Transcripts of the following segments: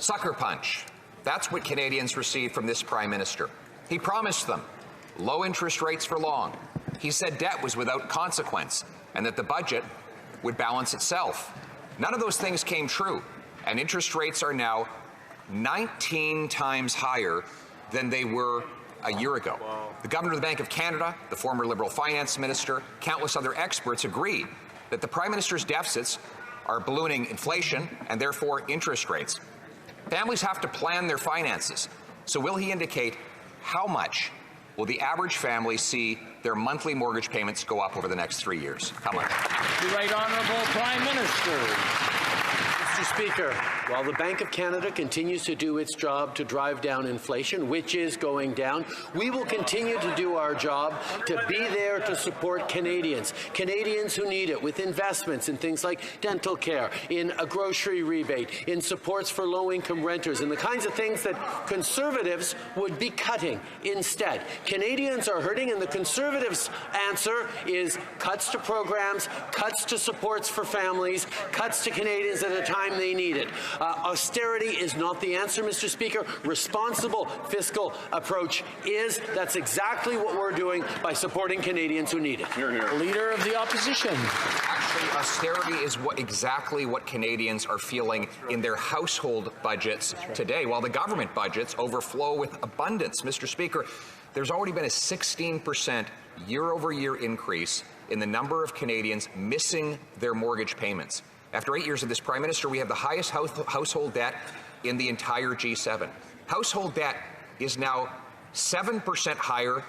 Sucker punch. That's what Canadians received from this Prime Minister. He promised them low interest rates for long. He said debt was without consequence and that the budget would balance itself. None of those things came true, and interest rates are now 19 times higher than they were a year ago. Wow. The Governor of the Bank of Canada, the former Liberal Finance Minister, countless other experts agree that the Prime Minister's deficits are ballooning inflation and therefore interest rates. Families have to plan their finances. So will he indicate how much will the average family see their monthly mortgage payments go up over the next 3 years? How much? The Right Honourable Prime Minister. Mr. Speaker, while the Bank of Canada continues to do its job to drive down inflation, which is going down, we will continue to do our job to be there to support Canadians who need it, with investments in things like dental care, in a grocery rebate, in supports for low-income renters, and the kinds of things that Conservatives would be cutting instead. Canadians are hurting, and the Conservatives' answer is cuts to programs, cuts to supports for families, cuts to Canadians at a time they need it. Austerity is not the answer, Mr. Speaker. Responsible fiscal approach is. That's exactly what we're doing by supporting Canadians who need it. Hear, hear. Leader of the Opposition. Actually, austerity is exactly what Canadians are feeling in their household budgets today, while the government budgets overflow with abundance. Mr. Speaker, there's already been a 16% year-over-year increase in the number of Canadians missing their mortgage payments. After 8 years of this Prime Minister, we have the highest household debt in the entire G7. Household debt is now 7% higher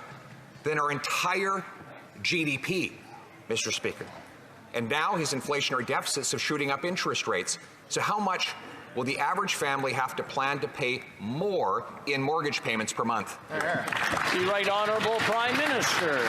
than our entire GDP, Mr. Speaker. And now his inflationary deficits are shooting up interest rates. So how much will the average family have to plan to pay more in mortgage payments per month? The Right Honourable Prime Minister.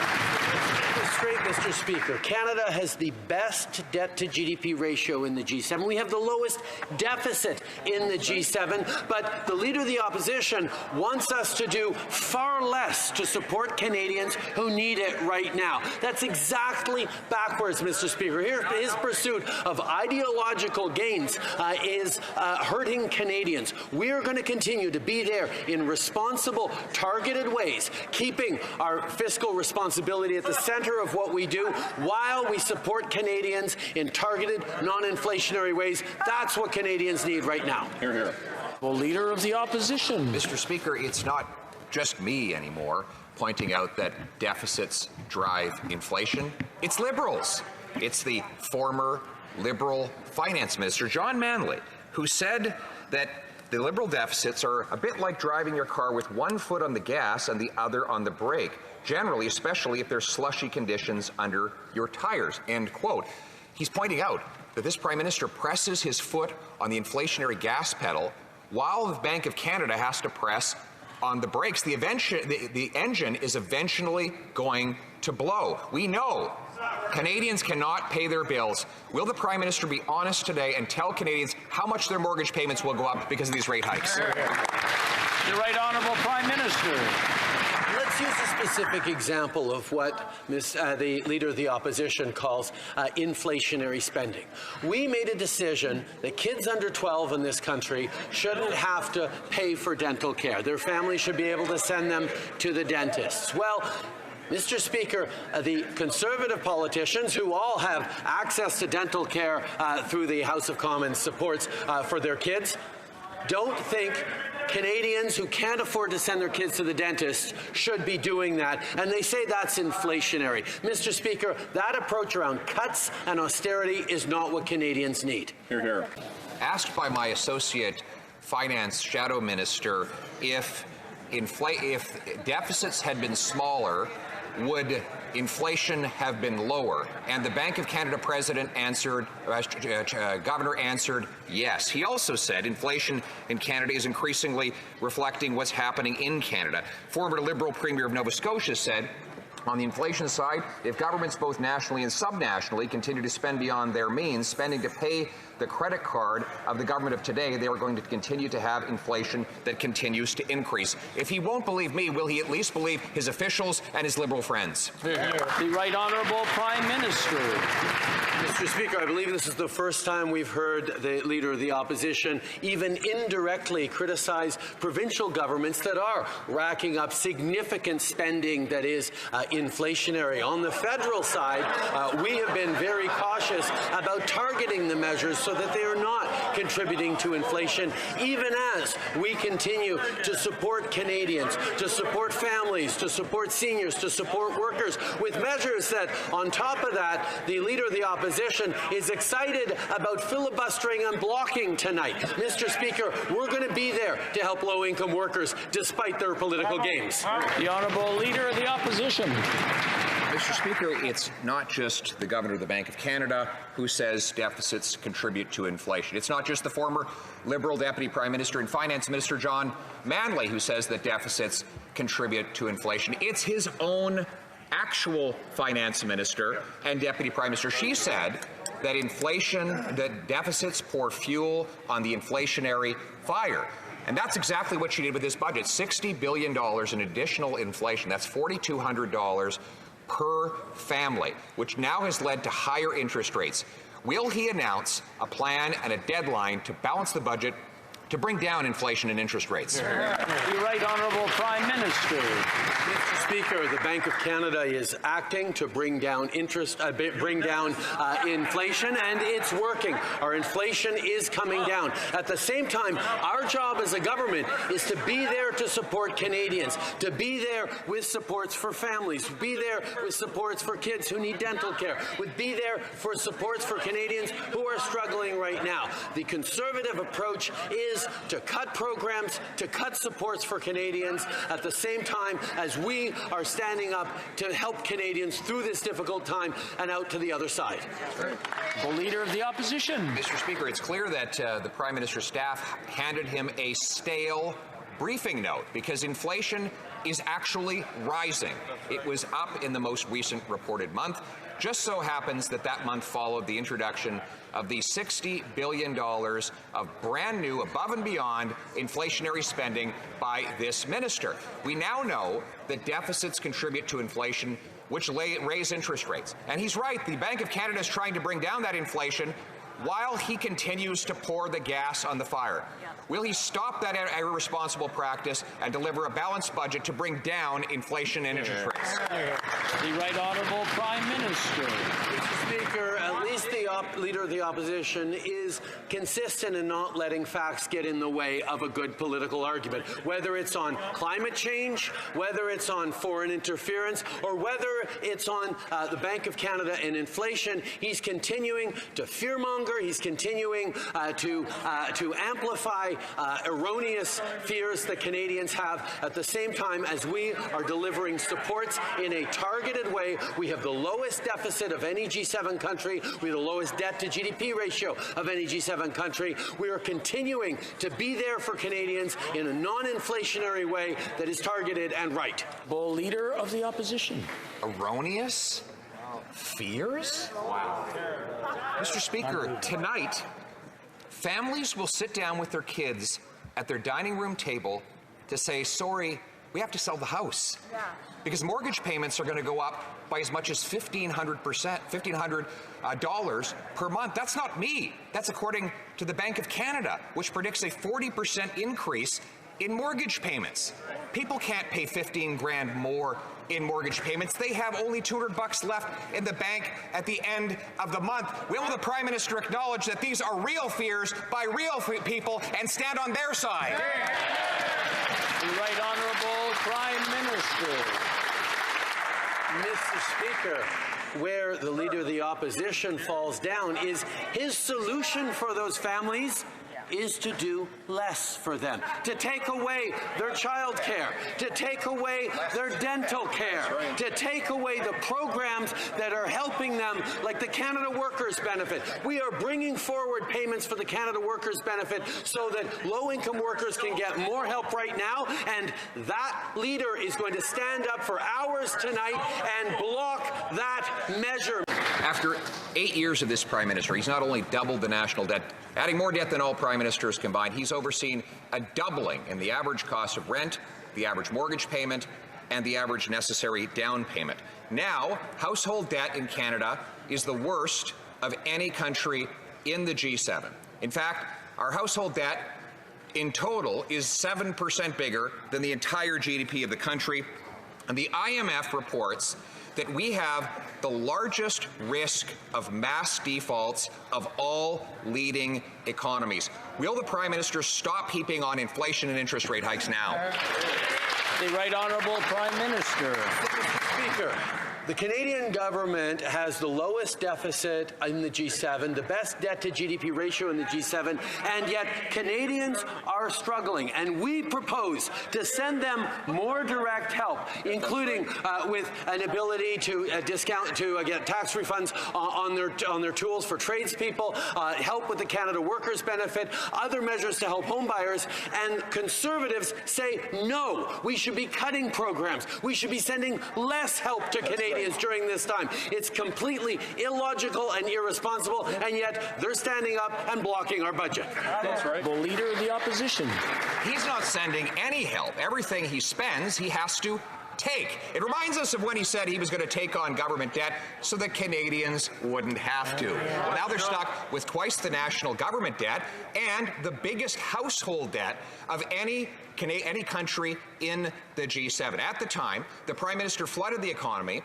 Straight, Mr. Speaker. Canada has the best debt-to-GDP ratio in the G7. We have the lowest deficit in the G7, but the Leader of the Opposition wants us to do far less to support Canadians who need it right now. That's exactly backwards, Mr. Speaker. Here, his pursuit of ideological gains is hurting Canadians. We are going to continue to be there in responsible, targeted ways, keeping our fiscal responsibility at the center of what we do while we support Canadians in targeted, non-inflationary ways. That's what Canadians need right now. Hear, hear. Well, Leader of the Opposition. Mr. Speaker, it's not just me anymore pointing out that deficits drive inflation. It's Liberals. It's the former Liberal Finance Minister, John Manley, who said that the Liberal deficits are a bit like driving your car with one foot on the gas and the other on the brake, generally, especially if there's slushy conditions under your tires, end quote. He's pointing out that this Prime Minister presses his foot on the inflationary gas pedal while the Bank of Canada has to press on the brakes. The engine is eventually going to blow. We know Canadians cannot pay their bills. Will the Prime Minister be honest today and tell Canadians how much their mortgage payments will go up because of these rate hikes? The Right Honourable Prime Minister. Let's use a specific example of what the Leader of the Opposition calls inflationary spending. We made a decision that kids under 12 in this country shouldn't have to pay for dental care. Their families should be able to send them to the dentists. Well, Mr. Speaker, the Conservative politicians who all have access to dental care through the House of Commons supports for their kids don't think Canadians who can't afford to send their kids to the dentist should be doing that, and they say that's inflationary. Mr. Speaker, that approach around cuts and austerity is not what Canadians need. Hear, hear. Asked by my associate finance shadow minister if deficits had been smaller, would inflation have been lower? And the Bank of Canada president answered, governor answered, yes. He also said inflation in Canada is increasingly reflecting what's happening in Canada. Former Liberal Premier of Nova Scotia said, on the inflation side, if governments both nationally and subnationally continue to spend beyond their means, spending to pay the credit card of the government of today, they are going to continue to have inflation that continues to increase. If he won't believe me, will he at least believe his officials and his Liberal friends? The Right Honourable Prime Minister. Mr. Speaker, I believe this is the first time we've heard the Leader of the Opposition even indirectly criticize provincial governments that are racking up significant spending that is inflationary. On the federal side, we have been very cautious about targeting the measures so that they are not contributing to inflation, even as we continue to support Canadians, to support families, to support seniors, to support workers with measures that, on top of that, the Leader of the Opposition is excited about filibustering and blocking tonight. Mr. Speaker, we're going to be there to help low-income workers despite their political games. The Honourable Leader of the Opposition. Mr. Speaker, it's not just the Governor of the Bank of Canada who says deficits contribute to inflation. It's not just the former Liberal Deputy Prime Minister and Finance Minister John Manley who says that deficits contribute to inflation. It's his own actual Finance Minister and Deputy Prime Minister. She said that deficits pour fuel on the inflationary fire. And that's exactly what she did with this budget. $60 billion in additional inflation. That's $4,200 per family, which now has led to higher interest rates. Will he announce a plan and a deadline to balance the budget to bring down inflation and interest rates? The Right Honourable Prime Minister. Mr. Speaker, the Bank of Canada is acting to bring down inflation, and it's working. Our inflation is coming down. At the same time, our job as a government is to be there to support Canadians, to be there with supports for families, be there with supports for kids who need dental care, be there for supports for Canadians who are struggling right now. The Conservative approach is to cut programs, to cut supports for Canadians, at the same time as we are standing up to help Canadians through this difficult time and out to the other side. The Leader of the Opposition. Mr. Speaker, it's clear that the Prime Minister's staff handed him a stale briefing note because inflation is actually rising. It was up in the most recent reported month. Just so happens that that month followed the introduction of the $60 billion of brand new, above and beyond inflationary spending by this minister. We now know that deficits contribute to inflation, which raise interest rates. And he's right, the Bank of Canada is trying to bring down that inflation while he continues to pour the gas on the fire. Will he stop that irresponsible practice and deliver a balanced budget to bring down inflation and interest rates? The Right Honourable Prime Minister. Mr. Speaker, at least the Leader of the Opposition is consistent in not letting facts get in the way of a good political argument, whether it's on climate change, whether it's on foreign interference, or whether it's on the Bank of Canada and inflation. He's continuing to fearmonger. He's continuing to amplify erroneous fears that Canadians have at the same time as we are delivering supports in a targeted way. We have the lowest deficit of any G7 country. We have the lowest debt to GDP ratio of any G7 country. We are continuing to be there for Canadians in a non-inflationary way that is targeted and right. The Leader of the Opposition. Erroneous fears? Wow. Mr. Speaker, tonight, families will sit down with their kids at their dining room table to say, sorry, we have to sell the house. Yeah. Because mortgage payments are going to go up by as much as $1,500 per month. That's not me. That's according to the Bank of Canada, which predicts a 40% increase in mortgage payments. People can't pay $15 grand more in mortgage payments. They have only $200 left in the bank at the end of the month. Will the Prime Minister acknowledge that these are real fears by real people and stand on their side? The Right Honourable Prime Minister. Mr. Speaker, where the Leader of the Opposition falls down is his solution for those families is to do less for them, to take away their child care, to take away their dental care, to take away the programs that are helping them, like the Canada Workers Benefit. We are bringing forward payments for the Canada Workers Benefit so that low-income workers can get more help right now, and that leader is going to stand up for hours tonight and block that measure. After 8 years of this Prime Minister, he's not only doubled the national debt, adding more debt than all Prime Ministers combined, he's overseen a doubling in the average cost of rent, the average mortgage payment, and the average necessary down payment. Now, household debt in Canada is the worst of any country in the G7. In fact, our household debt in total is 7% bigger than the entire GDP of the country. And the IMF reports that we have the largest risk of mass defaults of all leading economies. Will the Prime Minister stop heaping on inflation and interest rate hikes now? The Right Honourable Prime Minister. Speaker, the Canadian government has the lowest deficit in the G7, the best debt-to-GDP ratio in the G7, and yet Canadians are struggling. And we propose to send them more direct help, including with an ability to get tax refunds on their tools for tradespeople, help with the Canada Workers Benefit, other measures to help homebuyers. And Conservatives say no. We should be cutting programs. We should be sending less help to Canadians during this time. It's completely illogical and irresponsible, and yet they're standing up and blocking our budget. That's right. The Leader of the Opposition. He's not sending any help. Everything he spends, he has to take. It reminds us of when he said he was going to take on government debt so that Canadians wouldn't have to. Well, now they're stuck with twice the national government debt and the biggest household debt of any country in the G7. At the time, the Prime Minister flooded the economy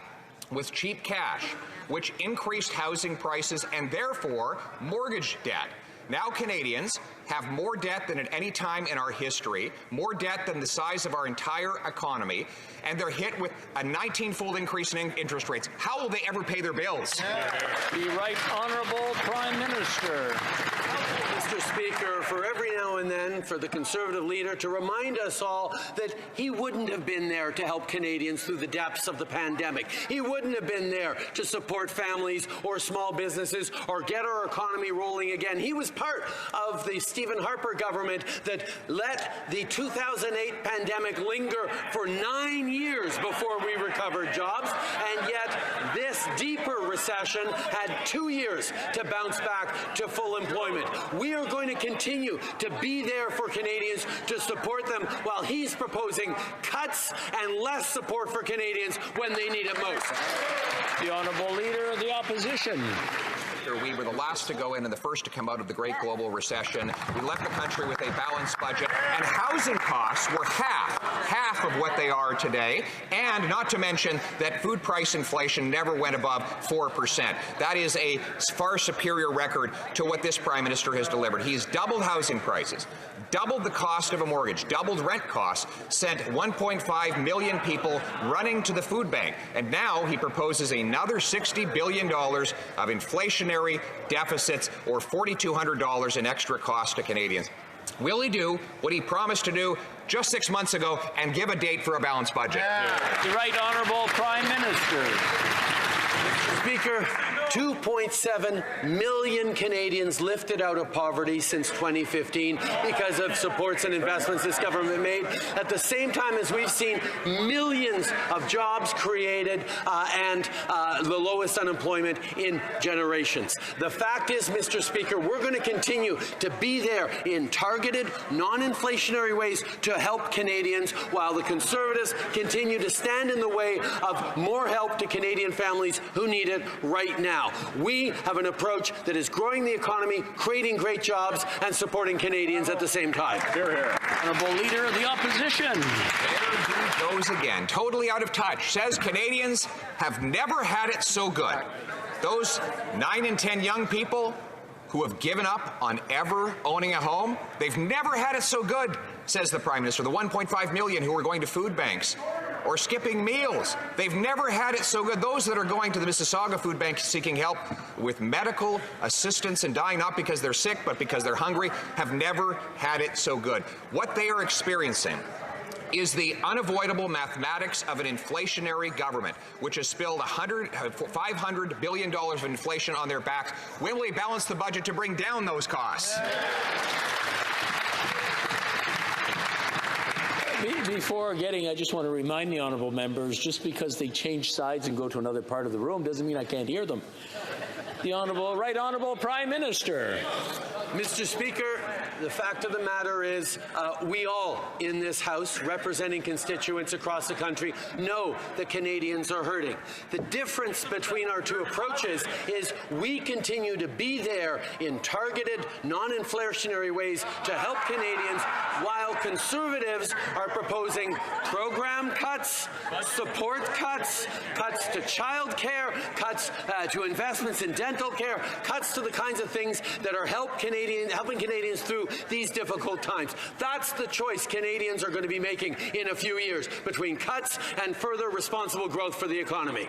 with cheap cash, which increased housing prices and therefore mortgage debt. Now Canadians have more debt than at any time in our history, more debt than the size of our entire economy, and they're hit with a 19-fold increase in interest rates. How will they ever pay their bills? The Right Honourable Prime Minister. Mr. Speaker, for every now and then, for the Conservative leader to remind us all that he wouldn't have been there to help Canadians through the depths of the pandemic. He wouldn't have been there to support families or small businesses or get our economy rolling again. He was part of the Stephen Harper government that let the 2008 pandemic linger for 9 years before we recovered jobs, and yet this deeper recession had 2 years to bounce back to full employment. We are going to continue to be there for Canadians to support them while he's proposing cuts and less support for Canadians when they need it most. The Honourable Leader of the Opposition. We were the last to go in and the first to come out of the great global recession. We left the country with a balanced budget, and housing costs were half of what they are today, and not to mention that food price inflation never went above 4%. That is a far superior record to what this Prime Minister has delivered. He's doubled housing prices, doubled the cost of a mortgage, doubled rent costs, sent 1.5 million people running to the food bank, and now he proposes another $60 billion of inflationary deficits or $4,200 in extra cost to Canadians. Will he do what he promised to do just 6 months ago and give a date for a balanced budget? The Right Honourable Prime Minister. Speaker, 2.7 million Canadians lifted out of poverty since 2015 because of supports and investments this government made, at the same time as we've seen millions of jobs created and the lowest unemployment in generations. The fact is, Mr. Speaker, we're going to continue to be there in targeted, non-inflationary ways to help Canadians while the Conservatives continue to stand in the way of more help to Canadian families who need it right now. We have an approach that is growing the economy, creating great jobs, and supporting Canadians at the same time. Hear, hear. Honourable Leader of the Opposition. There he goes again, totally out of touch. Says Canadians have never had it so good. Those 9 in 10 young people who have given up on ever owning a home, they've never had it so good, says the Prime Minister. The 1.5 million who are going to food banks or skipping meals, they've never had it so good. Those that are going to the Mississauga Food Bank seeking help with medical assistance and dying not because they're sick but because they're hungry have never had it so good. What they are experiencing is the unavoidable mathematics of an inflationary government, which has spilled $500 billion of inflation on their backs. When will they balance the budget to bring down those costs? Before I just want to remind the honourable members, just because they change sides and go to another part of the room doesn't mean I can't hear them. The Right Honourable Prime Minister. Mr. Speaker, The fact of the matter is we all in this House, representing constituents across the country, know that Canadians are hurting. The difference between our two approaches is we continue to be there in targeted, non-inflationary ways to help Canadians, while Conservatives are proposing program cuts, support cuts, cuts to child care, cuts to investments in dental care, cuts to the kinds of things that are helping Canadians through these difficult times. That's the choice Canadians are going to be making in a few years, between cuts and further responsible growth for the economy.